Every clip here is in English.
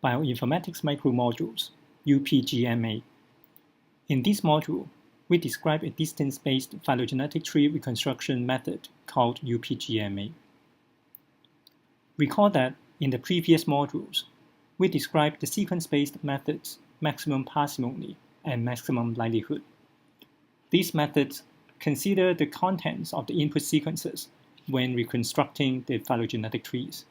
Bioinformatics Micromodules, UPGMA. In this module, we describe a distance-based phylogenetic tree reconstruction method called UPGMA. Recall that in the previous modules, we described the sequence-based methods maximum parsimony and maximum likelihood. These methods consider the contents of the input sequences when reconstructing the phylogenetic trees.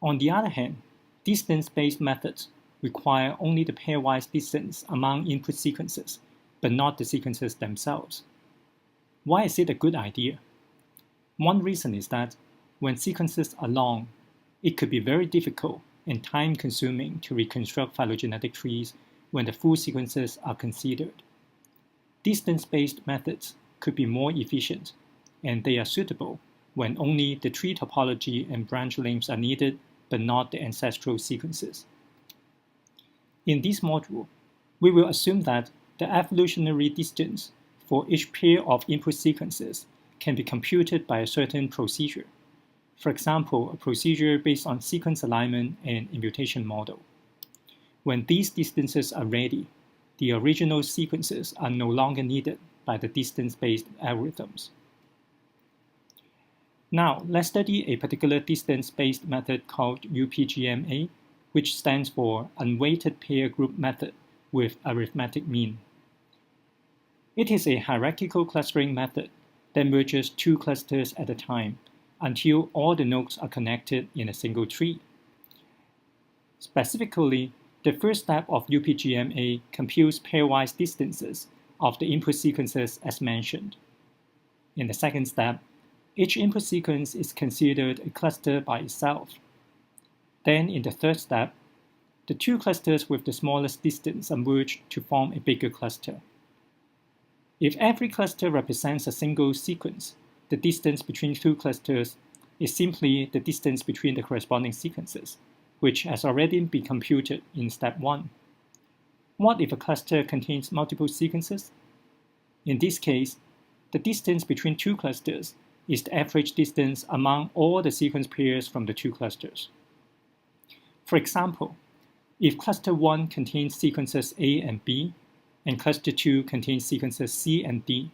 On the other hand, distance-based methods require only the pairwise distance among input sequences, but not the sequences themselves. Why is it a good idea? One reason is that when sequences are long, it could be very difficult and time-consuming to reconstruct phylogenetic trees when the full sequences are considered. Distance-based methods could be more efficient, and they are suitable when only the tree topology and branch lengths are needed, but not the ancestral sequences. In this module, we will assume that the evolutionary distance for each pair of input sequences can be computed by a certain procedure. For example, a procedure based on sequence alignment and imputation model. When these distances are ready, the original sequences are no longer needed by the distance-based algorithms. Now, let's study a particular distance-based method called UPGMA, which stands for Unweighted Pair Group Method with Arithmetic Mean. It is a hierarchical clustering method that merges two clusters at a time until all the nodes are connected in a single tree. Specifically, the first step of UPGMA computes pairwise distances of the input sequences as mentioned. In the second step, each input sequence is considered a cluster by itself. Then in the third step, the two clusters with the smallest distance are merged to form a bigger cluster. If every cluster represents a single sequence, the distance between two clusters is simply the distance between the corresponding sequences, which has already been computed in step 1. What if a cluster contains multiple sequences? In this case, the distance between two clusters is the average distance among all the sequence pairs from the two clusters. For example, if cluster 1 contains sequences A and B, and cluster 2 contains sequences C and D,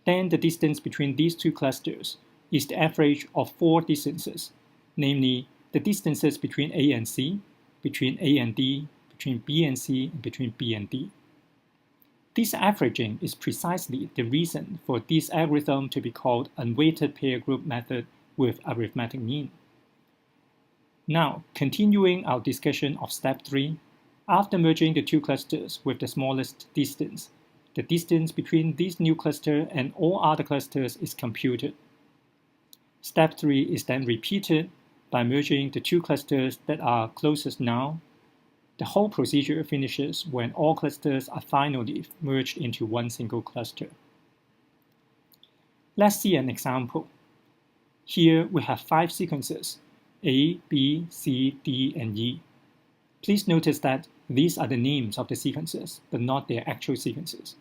then the distance between these two clusters is the average of 4 distances, namely the distances between A and C, between A and D, between B and C, and between B and D. This averaging is precisely the reason for this algorithm to be called Unweighted Pair Group Method with Arithmetic Mean. Now, continuing our discussion of step 3, after merging the two clusters with the smallest distance, the distance between this new cluster and all other clusters is computed. Step 3 is then repeated by merging the two clusters that are closest now. The whole procedure finishes when all clusters are finally merged into one single cluster. Let's see an example. Here we have 5 sequences, A, B, C, D, and E. Please notice that these are the names of the sequences, but not their actual sequences.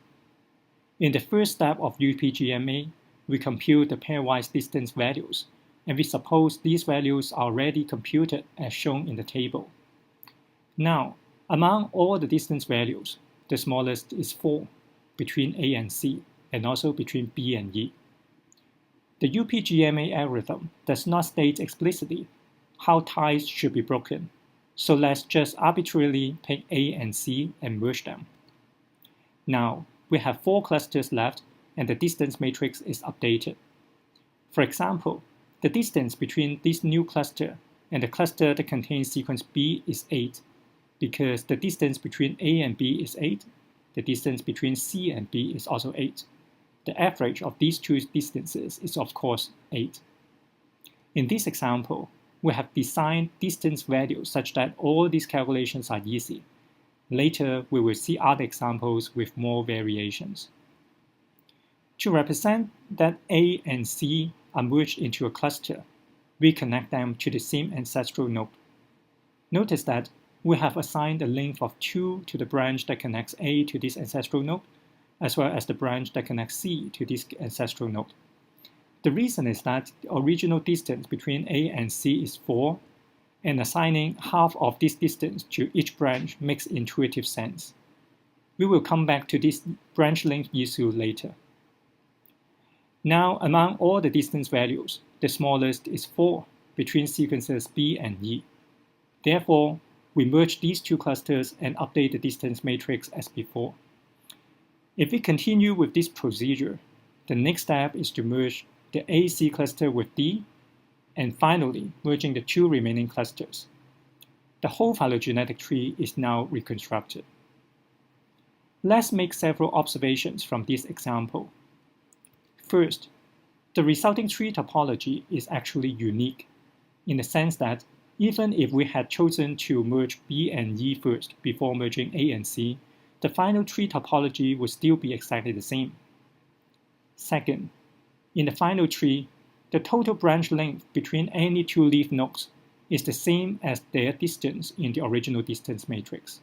In the first step of UPGMA, we compute the pairwise distance values, and we suppose these values are already computed as shown in the table. Now, among all the distance values, the smallest is 4, between A and C, and also between B and E. The UPGMA algorithm does not state explicitly how ties should be broken, so let's just arbitrarily pick A and C and merge them. Now, we have 4 clusters left, and the distance matrix is updated. For example, the distance between this new cluster and the cluster that contains sequence B is 8, because the distance between A and B is 8, the distance between C and B is also 8. The average of these two distances is of course 8. In this example, we have designed distance values such that all these calculations are easy. Later, we will see other examples with more variations. To represent that A and C are merged into a cluster, we connect them to the same ancestral node. Notice that we have assigned a length of 2 to the branch that connects A to this ancestral node, as well as the branch that connects C to this ancestral node. The reason is that the original distance between A and C is 4, and assigning half of this distance to each branch makes intuitive sense. We will come back to this branch length issue later. Now, among all the distance values, the smallest is 4 between sequences B and E. Therefore, we merge these two clusters and update the distance matrix as before. If we continue with this procedure, the next step is to merge the AC cluster with D, and finally merging the two remaining clusters. The whole phylogenetic tree is now reconstructed. Let's make several observations from this example. First, the resulting tree topology is actually unique, in the sense that even if we had chosen to merge B and E first before merging A and C, the final tree topology would still be exactly the same. Second, in the final tree, the total branch length between any two leaf nodes is the same as their distance in the original distance matrix.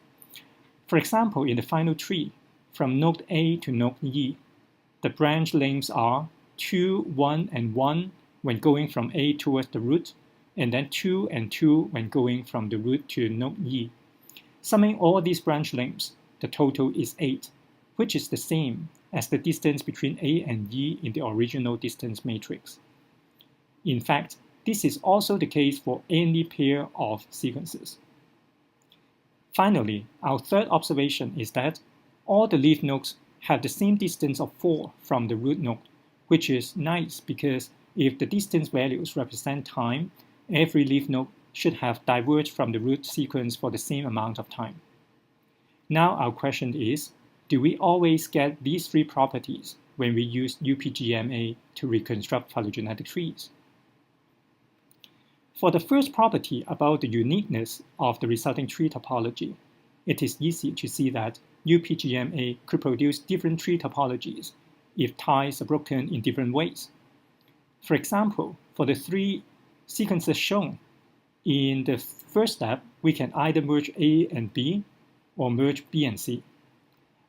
For example, in the final tree, from node A to node E, the branch lengths are 2, 1, and 1 when going from A towards the root, and then 2 and 2 when going from the root to node E. Summing all these branch lengths, the total is 8, which is the same as the distance between A and E in the original distance matrix. In fact, this is also the case for any pair of sequences. Finally, our third observation is that all the leaf nodes have the same distance of 4 from the root node, which is nice because if the distance values represent time, every leaf node should have diverged from the root sequence for the same amount of time. Now our question is, do we always get these three properties when we use UPGMA to reconstruct phylogenetic trees? For the first property about the uniqueness of the resulting tree topology, it is easy to see that UPGMA could produce different tree topologies if ties are broken in different ways. For example, for the three sequences shown, in the first step, we can either merge A and B or merge B and C.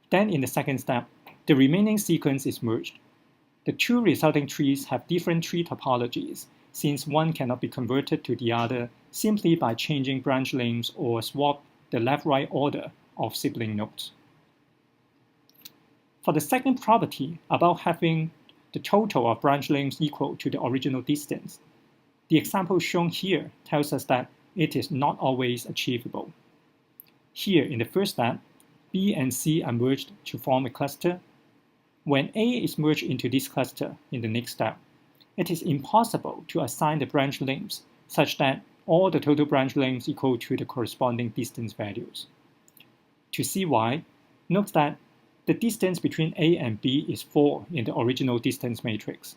Then in the second step, the remaining sequence is merged. The two resulting trees have different tree topologies, since one cannot be converted to the other simply by changing branch lengths or swap the left-right order of sibling nodes. For the second property about having the total of branch lengths equal to the original distance, the example shown here tells us that it is not always achievable. Here, in the first step, B and C are merged to form a cluster. When A is merged into this cluster in the next step, it is impossible to assign the branch lengths such that all the total branch lengths equal to the corresponding distance values. To see why, note that the distance between A and B is 4 in the original distance matrix,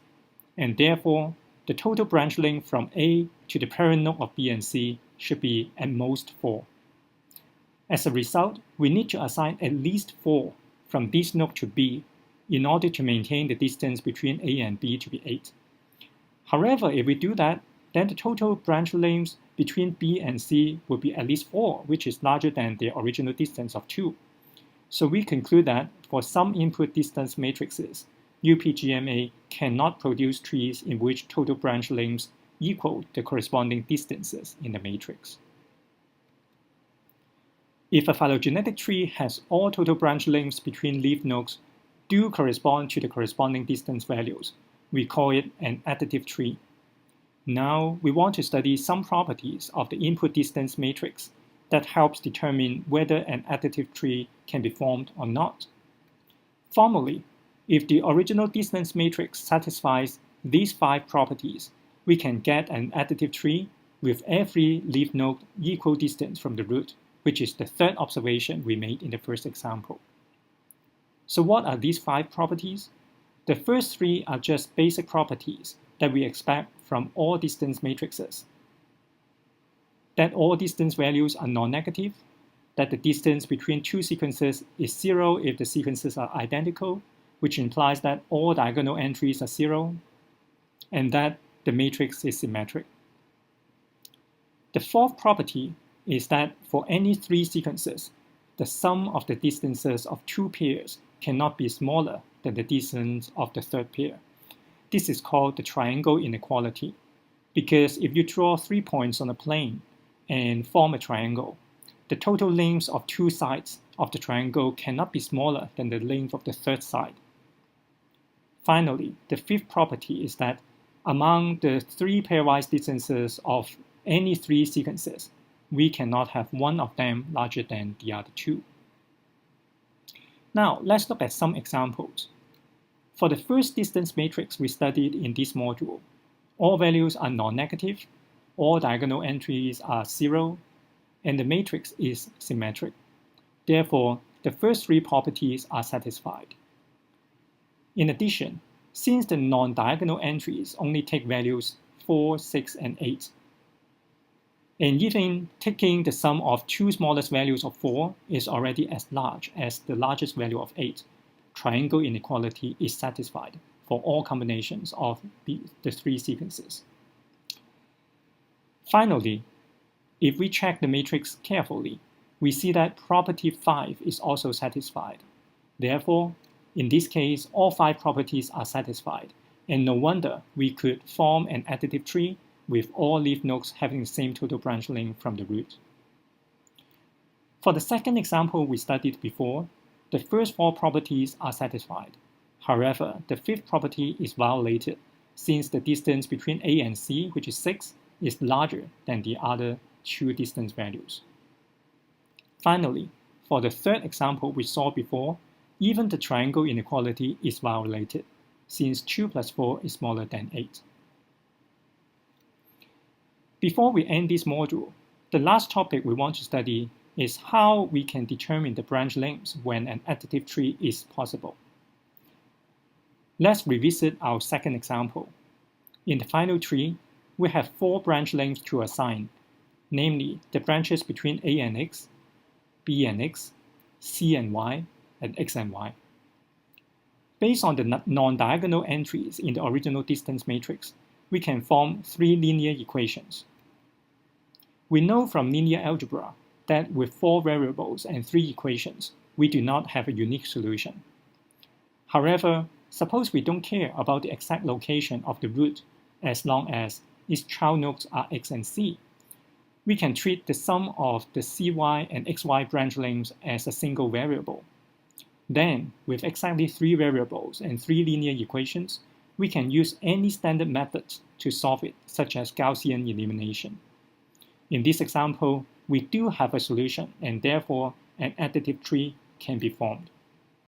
and therefore the total branch length from A to the parent node of B and C should be at most 4. As a result, we need to assign at least 4 from this node to B in order to maintain the distance between A and B to be 8. However, if we do that, then the total branch lengths between B and C will be at least 4, which is larger than the original distance of 2. So we conclude that for some input distance matrices, UPGMA cannot produce trees in which total branch lengths equal the corresponding distances in the matrix. If a phylogenetic tree has all total branch lengths between leaf nodes do correspond to the corresponding distance values, we call it an additive tree. Now we want to study some properties of the input distance matrix that helps determine whether an additive tree can be formed or not. Formally, if the original distance matrix satisfies these 5 properties, we can get an additive tree with every leaf node equal distance from the root, which is the third observation we made in the first example. So what are these 5 properties? The first 3 are just basic properties that we expect from all distance matrices. That all distance values are non-negative, that the distance between two sequences is 0 if the sequences are identical, which implies that all diagonal entries are 0, and that the matrix is symmetric. The fourth property is that for any 3 sequences, the sum of the distances of 2 pairs cannot be smaller than the distance of the third pair. This is called the triangle inequality, because if you draw 3 points on a plane, and form a triangle, the total length of two sides of the triangle cannot be smaller than the length of the third side. Finally, the fifth property is that among the three pairwise distances of any three sequences, we cannot have one of them larger than the other two. Now, let's look at some examples. For the first distance matrix we studied in this module, all values are non-negative, all diagonal entries are 0, and the matrix is symmetric. Therefore, the first three properties are satisfied. In addition, since the non-diagonal entries only take values 4, 6, and 8, and even taking the sum of two smallest values of 4 is already as large as the largest value of 8, triangle inequality is satisfied for all combinations of the three sequences. Finally, if we check the matrix carefully, we see that property 5 is also satisfied. Therefore, in this case, all 5 properties are satisfied, and no wonder we could form an additive tree with all leaf nodes having the same total branch length from the root. For the second example we studied before, the first 4 properties are satisfied. However, the fifth property is violated since the distance between A and C, which is 6, is larger than the other two distance values. Finally, for the third example we saw before, even the triangle inequality is violated, since 2 plus 4 is smaller than 8. Before we end this module, the last topic we want to study is how we can determine the branch lengths when an additive tree is possible. Let's revisit our second example. In the final tree, we have 4 branch lengths to assign, namely the branches between A and X, B and X, C and Y, and X and Y. Based on the non-diagonal entries in the original distance matrix, we can form 3 linear equations. We know from linear algebra that with 4 variables and 3 equations, we do not have a unique solution. However, suppose we don't care about the exact location of the root as long as its child nodes are X and C. We can treat the sum of the CY and XY branch lengths as a single variable. Then, with exactly 3 variables and 3 linear equations, we can use any standard method to solve it, such as Gaussian elimination. In this example, we do have a solution, and therefore an additive tree can be formed.